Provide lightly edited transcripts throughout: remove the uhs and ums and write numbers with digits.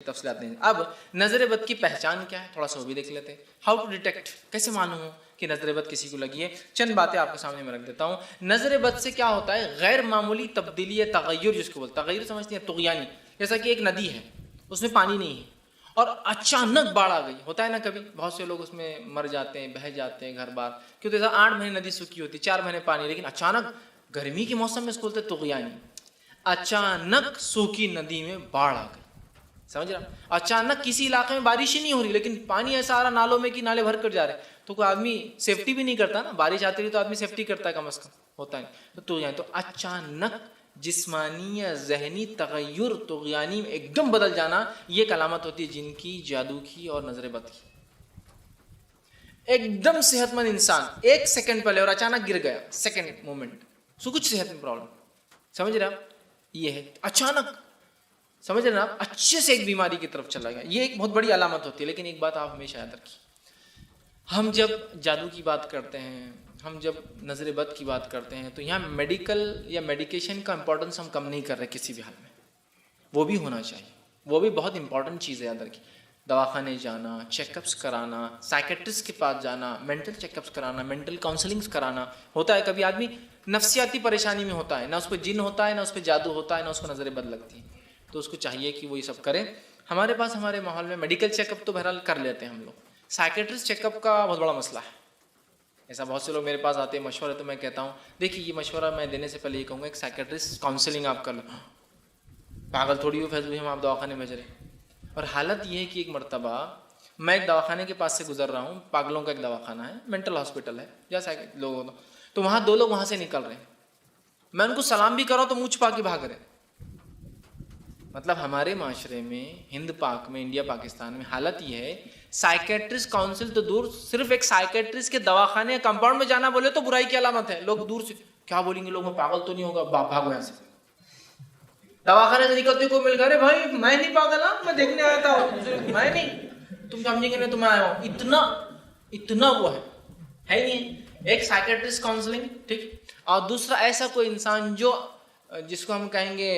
तफसीलात नहीं। अब नज़र बद की पहचान क्या है, थोड़ा सा वो भी देख लेते हैं। हाउ टू डिटेक्ट, कैसे मालूम हो कि नज़र बद किसी को लगी है। चंद बातें आपके सामने मैं रख देता हूँ। नज़र बद से क्या होता है, गैर मामूली तब्दीली या तगय्युर, जिसको बोलते तगय्युर समझते हैं, तुग़यानी। जैसा कि एक नदी है, उसमें पानी नहीं है और अचानक बाढ़ आ गई, होता है ना कभी, बहुत से लोग उसमें मर जाते हैं, बह जाते हैं घर बार, क्योंकि 8 महीने नदी सूखी होती, 4 महीने पानी, लेकिन अचानक गर्मी के मौसम में इसको बोलते तुग़यानी। अचानक सूखी नदी में बाढ़ आ गई, समझ रहा। अचानक किसी इलाके में बारिश ही नहीं हो रही, लेकिन पानी ऐसा आ रहा नालों में कि नाले भर कर जा रहे, तो कोई आदमी सेफ्टी भी नहीं करता ना, बारिश आती रही तो आदमी सेफ्टी करता है कम से कम, होता है। तो अचानक जिस्मानी या जहनी तगय्युर, तुग़यानी में एकदम बदल जाना, ये एक अलामत होती है जिनकी, जादू की और नजर बद की। एकदम सेहतमंद इंसान 1 सेकंड पहले और अचानक गिर गया, सेकंड मोमेंट, उसको कुछ सेहत में प्रॉब्लम, समझ रहे आप, ये है अचानक, समझ रहे ना आप, अच्छे से एक बीमारी की तरफ चला गया, ये एक बहुत बड़ी अलामत होती है। लेकिन एक बात आप हमेशा याद रखिए, हम जब जादू की बात करते हैं, हम जब नज़र बद की बात करते हैं, तो यहाँ मेडिकल या मेडिकेशन का इंपॉर्टेंस हम कम नहीं कर रहे किसी भी हाल में, वो भी होना चाहिए, वो भी बहुत इंपॉर्टेंट चीज़ है, याद रखिए। दवाखाने जाना, चेकअप्स कराना, साइकेट्रिस्ट के पास जाना, मेंटल चेकअप्स कराना, मेंटल काउंसलिंग्स कराना, होता है कभी आदमी नफ्सियाती परेशानी में होता है, ना उस पर जिन होता है, ना उस पर जादू होता है, ना उसको नज़र बद लगती है, तो उसको चाहिए कि वो ये सब करें। हमारे पास हमारे माहौल में मेडिकल चेकअप तो बहरहाल कर लेते हैं हम लोग, साइकेट्रिस्ट चेकअप का बहुत बड़ा मसला है। ऐसा बहुत से लोग मेरे पास आते हैं मशवरा, तो मैं कहता हूँ देखिए ये मशवरा मैं देने से पहले ये कहूँगा, एक साइकेट्रिस्ट काउंसलिंग आप कर लो, पागल थोड़ी हो फैसले हम आप दवाखाने भेज रहे। और हालत ये है कि एक मरतबा मैं एक दवाखाने के पास से गुजर रहा हूँ, पागलों का एक दवाखाना है, मेंटल हॉस्पिटल है, जैसा लोग, तो वहाँ 2 लोग वहाँ से निकल रहे हैं, मैं उनको सलाम भी कर रहा हूँ तो मुँह छुपा के भाग रहे। मतलब हमारे माशरे में, हिंद पाक में, इंडिया पाकिस्तान में हालत ये है, साइकेट्रिस्ट काउंसिल तो दूर, सिर्फ एक साइकेट्रिस्ट के दवाखाने या कंपाउंड में जाना बोले तो बुराई की अलामत है। लोग दूर से क्या बोलेंगे, लोग पागल तो नहीं होगा, भागो यहाँ से। दवाखाने से निकलते को मिल गए, भाई मैं नहीं पागल, मैं देखने आया था, मैं नहीं, तुम समझेंगे नहीं, तुम्हें आया हूँ, इतना इतना वो है नहीं। एक साइकेट्रिस्ट काउंसलिंग, ठीक, और दूसरा ऐसा कोई इंसान जो, जिसको हम कहेंगे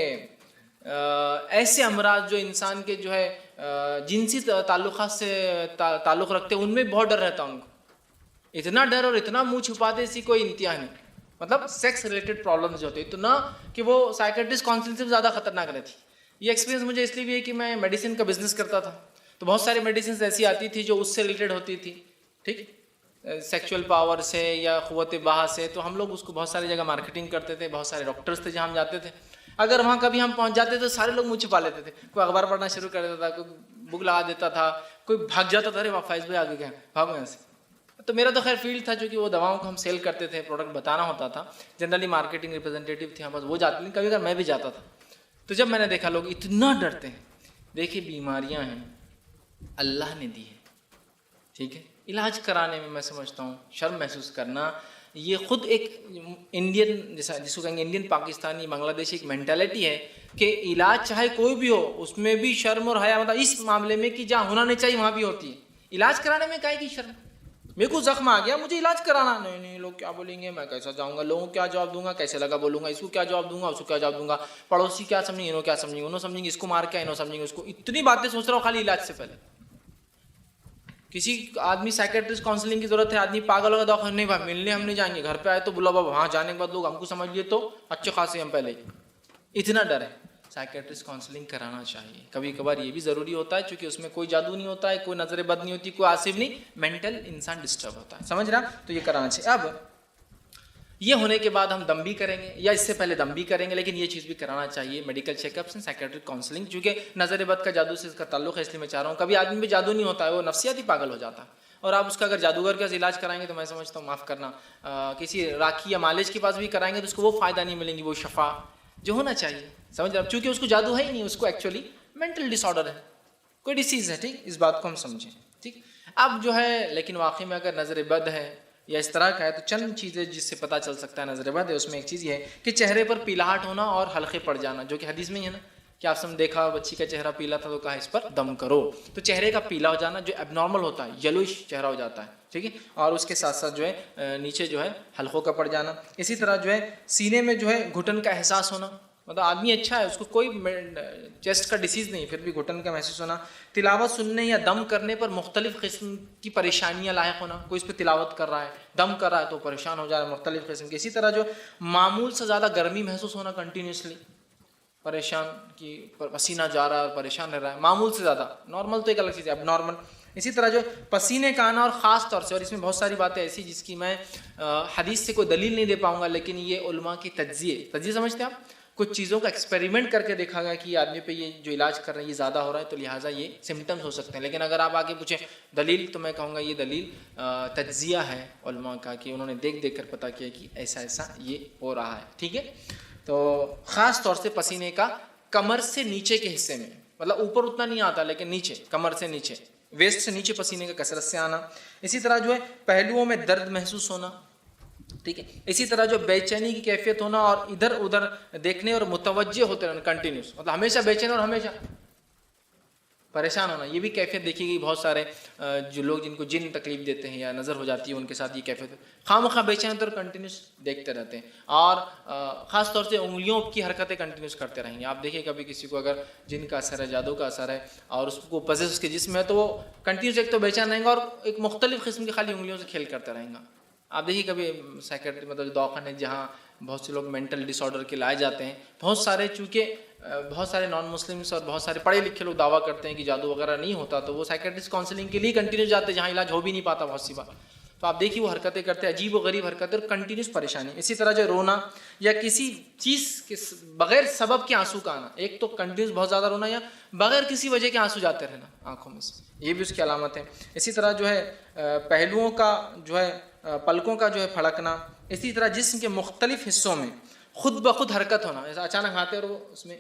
ऐसे अमराज जो इंसान के जो है जिनसी ताल्लुक़ात से ताल्लुक़ रखते हैं, उनमें बहुत डर रहता है उनको, इतना डर और इतना मुंह छुपाते इसकी कोई इंतहा नहीं। मतलब सेक्स रिलेटेड प्रॉब्लम्स जो होते हैं, इतना कि वो साइकेट्रिस्ट काउंसलिंग से ज़्यादा खतरनाक रहती। ये एक्सपीरियंस मुझे इसलिए भी है कि मैं मेडिसिन का बिजनेस करता था, तो बहुत सारी मेडिसिन ऐसी आती थी जो उससे रिलेटेड होती थी, ठीक, सेक्सुअल पावर से या क़ुव्वत बाह से, तो हम लोग उसको बहुत सारी जगह मार्केटिंग करते थे, बहुत सारे डॉक्टर्स थे जहाँ हम जाते थे, अगर वहाँ कभी हम पहुँच जाते तो सारे लोग मुँह छुपा लेते थे, कोई अखबार पढ़ना शुरू कर देता था, कोई बुक लगा देता था, कोई भाग जाता था, अरे वाह फैज़ भाई आगे गए, भागो यहाँ से। तो मेरा तो खैर फील्ड था, क्योंकि वो दवाओं को हम सेल करते थे, प्रोडक्ट बताना होता था, जनरली मार्केटिंग रिप्रेजेंटेटिव थे, बस वो जाते थे, कभी कभी मैं भी जाता था। तो जब मैंने देखा लोग इतना डरते हैं, देखिए बीमारियाँ हैं अल्लाह ने दी है, ठीक है, इलाज कराने में मैं समझता हूँ शर्म महसूस करना, ये खुद एक इंडियन, जैसा जिसको कहेंगे इंडियन पाकिस्तानी बांग्लादेशी एक मेंटालिटी है कि इलाज चाहे कोई भी हो उसमें भी शर्म और हया, मतलब इस मामले में कि जहाँ होना नहीं चाहिए वहाँ भी होती है। इलाज कराने में काहे की शर्म, मेरे को जख्म आ गया मुझे इलाज कराना, नहीं लोग क्या बोलेंगे, मैं कैसा जाऊँगा, लोगों को क्या जवाब दूंगा, कैसे लगा बोलूँगा, इसको क्या जवाब दूंगा, उसको क्या जवाब दूंगा, पड़ोसी क्या समझेंगे, इन्हों क्या समझेंगे, उन्होंने समझेंगे इसको मार क्या, इन्हों समझेंगे उसको, इतनी बातें सोच रहा हूँ खाली इलाज से पहले। किसी आदमी साइकेट्रिस्ट काउंसलिंग की जरूरत है, आदमी पागल होगा दवा नहीं भाई मिलने हम नहीं जाएंगे, घर पे आए तो बुला बाबा, वहाँ जाने के बाद लोग हमको समझ लिए तो अच्छे खासे हम पहले, इतना डर है। साइकेट्रिस्ट काउंसलिंग कराना चाहिए, कभी कभार ये भी ज़रूरी होता है, क्योंकि उसमें कोई जादू नहीं होता है, कोई नज़र बद नहीं होती, कोई आसिफ नहीं, मेंटल इंसान डिस्टर्ब होता है, समझ रहा, तो ये कराना चाहिए। अब ये होने के बाद हम दम भी करेंगे, या इससे पहले दम भी करेंगे, लेकिन ये चीज़ भी कराना चाहिए, medical checkups and psychiatric counselling, क्योंकि नज़र बद का जादू से इसका ताल्लुक है, इसलिए मैं चाह रहा हूँ। कभी आदमी में जादू नहीं होता है, वो नफ्सियाती पागल हो जाता है, और आप उसका अगर जादूगर के पास इलाज कराएंगे तो मैं समझता हूँ, माफ़ करना, किसी राखी या मालिश के पास भी कराएंगे तो उसको वो फ़ायदा नहीं मिलेंगी, वो शफा जो होना चाहिए, समझ रहे, क्योंकि उसको जादू है ही नहीं, उसको एक्चुअली मेंटल डिसऑर्डर है, कोई डिसीज़ है, ठीक, इस बात को हम समझें, ठीक। अब जो है, लेकिन वाकई में अगर नज़र बद है या इस तरह का है, तो चंद चीज़ें जिससे पता चल सकता है नज़र बद है, उसमें एक चीज़ ये है कि चेहरे पर पीलाहट होना और हल्के पड़ जाना, जो कि हदीस में ही है ना, कि आप सब देखा बच्ची का चेहरा पीला था तो कहा इस पर दम करो, तो चेहरे का पीला हो जाना जो एबनॉर्मल होता है, येलोइश चेहरा हो जाता है, ठीक है, और उसके साथ साथ जो है नीचे जो है हल्कों का पड़ जाना, इसी तरह जो है सीने में जो है घुटन का एहसास होना, मतलब आदमी अच्छा है, उसको कोई चेस्ट का डिसीज़ नहीं, फिर भी घुटन का महसूस होना। तिलावत सुनने या दम करने पर मुख्तलिफ़ किस्म की परेशानियाँ लायक होना, कोई इस पर तिलावत कर रहा है, दम कर रहा है तो परेशान हो जा रहा है मुख्तलिफ़ किस्म की। इसी तरह जो मामूल से ज़्यादा गर्मी महसूस होना, कंटिन्यूसली परेशान कि पसीना जा रहा है, परेशान रह रहा है मामूल से ज़्यादा। नॉर्मल तो एक अलग चीज़ है, अब नॉर्मल। इसी तरह जो पसीने का आना और ख़ास तौर से, और इसमें बहुत सारी बातें ऐसी जिसकी मैं हदीस से कोई दलील नहीं दे पाऊंगा, लेकिन ये उलमा की तज्जिए समझते हैं आप, कुछ चीज़ों का एक्सपेरिमेंट करके देखा गया कि आदमी पे ये जो इलाज कर रहे हैं ये ज़्यादा हो रहा है, तो लिहाजा ये सिम्टम्स हो सकते हैं। लेकिन अगर आप आगे पूछें दलील, तो मैं कहूँगा ये दलील तज्जिया है उलमा का, कि उन्होंने देख देख कर पता किया कि ऐसा ऐसा ये हो रहा है। ठीक है, तो ख़ास तौर से पसीने का कमर से नीचे के हिस्से में, मतलब ऊपर उतना नहीं आता लेकिन नीचे, कमर से नीचे, वेस्ट से नीचे पसीने का कसरत से आना। इसी तरह जो है पहलुओं में दर्द महसूस होना। ठीक है, इसी तरह जो बेचैनी की कैफियत होना और इधर उधर देखने और मुतवज्जे होते रहना, कंटिन्यूस, मतलब हमेशा बेचैन और हमेशा परेशान होना, ये भी कैफियत देखी गई। बहुत सारे जो लोग जिनको जिन तकलीफ देते हैं या नज़र हो जाती है, उनके साथ ये कैफियत खामखा बेचैन और कंटिन्यूस देखते रहते हैं। और ख़ास तौर से उंगलियों की हरकतें कंटिन्यूस करते रहेंगे। आप देखिए कभी किसी को अगर जिन का असर है, जादू का असर है, और उसको पजेस उसके जिस्म है, तो वो कंटिन्यूस एक तो बेचैन रहेंगे और एक मुख्तलिफ किस्म की खाली उंगलियों से खेल करता रहेगा। आप देखिए कभी साइकेट्री, मतलब दवाखाने जहाँ बहुत से लोग मेंटल डिसऑर्डर के लाए जाते हैं, बहुत सारे, चूँकि बहुत सारे नॉन मुस्लिम्स और बहुत सारे पढ़े लिखे लोग दावा करते हैं कि जादू वगैरह नहीं होता, तो वो साइकेट्रिस्ट काउंसलिंग के लिए कंटिन्यूस जाते हैं जहाँ इलाज हो भी नहीं पाता बहुत सी बार। तो आप देखिए वो हरकतें करते हैं, अजीब व गरीब हरकतें और कंटिन्यूस परेशानी। इसी तरह जो रोना या किसी चीज़ के बगैर सबब के आंसू का आना, एक तो कंटिन्यूस बहुत ज़्यादा रोना या बगैर किसी वजह के आंसू जाते रहना आंखों में से, ये भी उसकी अलामत है। इसी तरह जो है पहलुओं का जो है, पलकों का जो है फड़कना। इसी तरह जिस्म के मुख्तलिफ हिस्सों में खुद ब खुद हरकत होना, जैसा अचानक हाथे और वो उसमें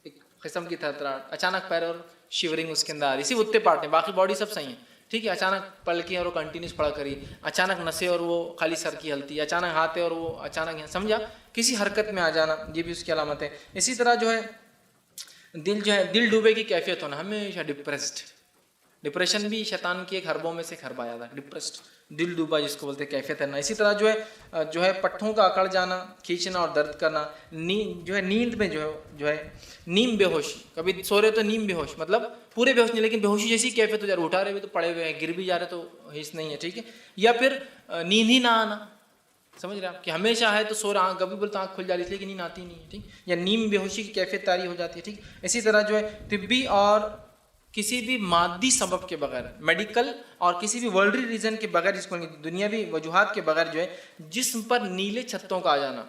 एक किस्म की थरथराहट, अचानक पैर और शिवरिंग उसके अंदर आ रही, सिर्फ उत्ते पार्ट है, बाकी बॉडी सब सही है। ठीक है, अचानक पलकें और वो कंटिन्यूस पड़ा करी, अचानक नसें और वो खाली सर की हलती, अचानक हाथ है और वो अचानक, समझा, किसी हरकत में आ जाना, ये भी उसकी अलामत है। इसी तरह जो है दिल डूबे की कैफियत होना, हमेशा डिप्रेस्ड। डिप्रेशन भी शैतान की एक हरबों में से एक हरब आया था, डिप्रेस्ड, दिल डूबा जिसको बोलते हैं, कैफियत है ना। इसी तरह जो है पट्ठों का अकड़ जाना, खींचना और दर्द करना। नींद में जो है नीम बेहोशी, कभी सो रहे तो नीम बेहोश, मतलब पूरे बेहोश नहीं लेकिन बेहोशी जैसी कैफियत हो जा रही, उठा रहे हुए तो पड़े हुए हैं, गिर भी जा रहे तो हिस्स नहीं है। ठीक है, या फिर नींद ही ना आना, समझ रहे हैं आप, कि हमेशा है तो सो रहा, कभी बोलते आँख खुल जा रही है लेकिन नींद आती नहीं है। ठीक, या नीम बेहोशी की कैफियत तारी हो जाती है। ठीक, इसी तरह जो है तिब्बी और किसी भी मादी सबब के बगैर, मेडिकल और किसी भी वर्ल्डली रीज़न के बगैर, जिसको दुनियावी वजूहात के बगैर जो है जिस्म पर नीले छत्तों का आ जाना,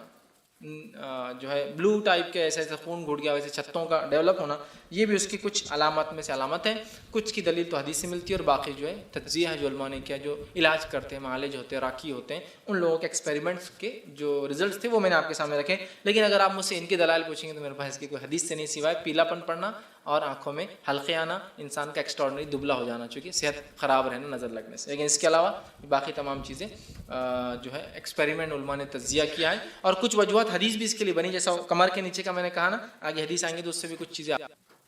जो है ब्लू टाइप के, ऐसे खून घुट गया वैसे छत्तों का डेवलप होना, ये भी उसकी कुछ अलामत में से अलामत है। कुछ की दलील तो हदीस से मिलती है और बाकी जो है तज्जिया है जो उलमा ने किया, जो इलाज करते हैं, मालिज होते हैं, राकी होते हैं, उन लोगों के एक्सपेरिमेंट्स के जो रिजल्ट थे वो मैंने आपके सामने रखे। लेकिन अगर आप मुझसे इनके दलाल पूछेंगे तो मेरे पास इसकी कोई हदीस से नहीं, सिवाय पीलापन पड़ना और आंखों में हल्के आना, इंसान का एक्स्ट्रॉर्डनरी दुबला हो जाना, चूँकि सेहत ख़राब रहना नज़र लगने से। लेकिन इसके अलावा बाकी तमाम चीज़ें जो है एक्सपेरिमेंट उलमा ने तज्जिया किया है, और कुछ वजूहत हदीस भी इसके लिए बनी, जैसा कमर के नीचे का मैंने कहा ना, आगे हदीस आएंगे तो उससे भी कुछ चीज़ें